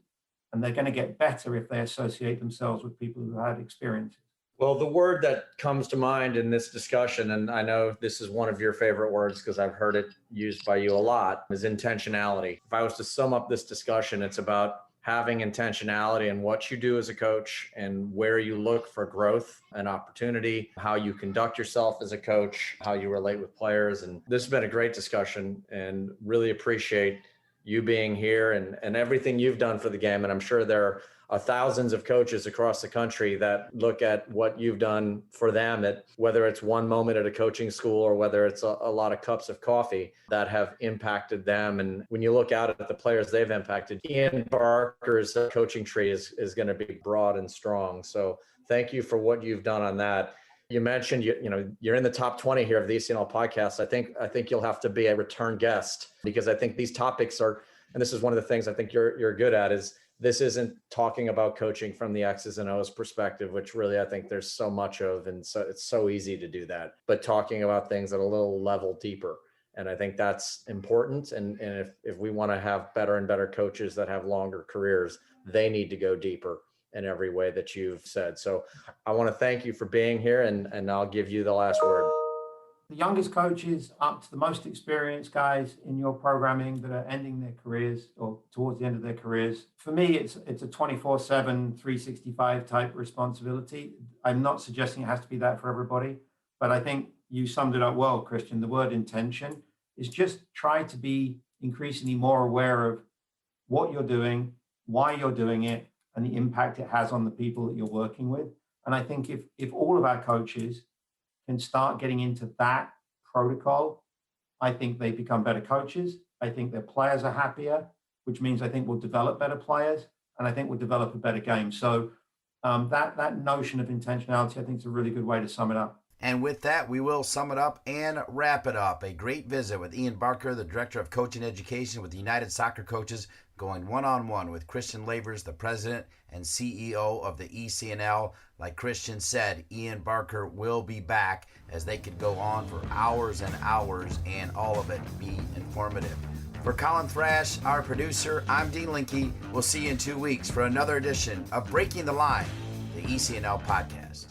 and they're going to get better if they associate themselves with people who had experiences. Well, the word that comes to mind in this discussion, and I know this is one of your favorite words because I've heard it used by you a lot, is intentionality. If I was to sum up this discussion, it's about having intentionality in what you do as a coach and where you look for growth and opportunity, how you conduct yourself as a coach, how you relate with players. And this has been a great discussion, and really appreciate you being here and everything you've done for the game. And I'm sure there are thousands of coaches across the country that look at what you've done for them, at whether it's one moment at a coaching school or whether it's a lot of cups of coffee that have impacted them. And when you look out at the players they've impacted, Ian Barker's coaching tree is going to be broad and strong. So thank you for what you've done on that. You mentioned you're in the top 20 here of the ECNL podcast. I think you'll have to be a return guest, because I think these topics are, and this is one of the things I think you're good at, is this isn't talking about coaching from the X's and O's perspective, which really I think there's so much of, and so it's so easy to do that, but talking about things at a little level deeper. And I think that's important. And if we want to have better and better coaches that have longer careers, they need to go deeper in every way that you've said. So I want to thank you for being here, and I'll give you the last word. The youngest coaches up to the most experienced guys in your programming that are ending their careers or towards the end of their careers. For me, it's a 24/7, 365 type responsibility. I'm not suggesting it has to be that for everybody, but I think you summed it up well, Christian. The word intention is just try to be increasingly more aware of what you're doing, why you're doing it, and the impact it has on the people that you're working with. And I think if all of our coaches can start getting into that protocol, I think they become better coaches. I think their players are happier, which means I think we'll develop better players, and I think we'll develop a better game. So that notion of intentionality, I think, is a really good way to sum it up. And with that, we will sum it up and wrap it up. A great visit with Ian Barker, the Director of Coaching Education with the United Soccer Coaches, going one-on-one with Christian Lavers, the President and CEO of the ECNL. Like Christian said, Ian Barker will be back, as they could go on for hours and hours and all of it be informative. For Colin Thrash, our producer, I'm Dean Linke. We'll see you in 2 weeks for another edition of Breaking the Line, the ECNL Podcast.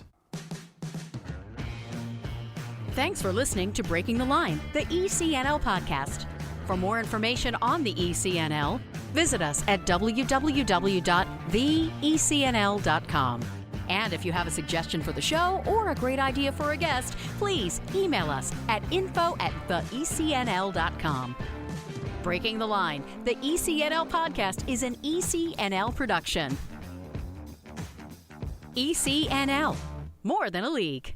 Thanks for listening to Breaking the Line, the ECNL podcast. For more information on the ECNL, visit us at www.theecnl.com. And if you have a suggestion for the show or a great idea for a guest, please email us at info@theecnl.com. Breaking the Line, the ECNL podcast, is an ECNL production. ECNL, more than a league.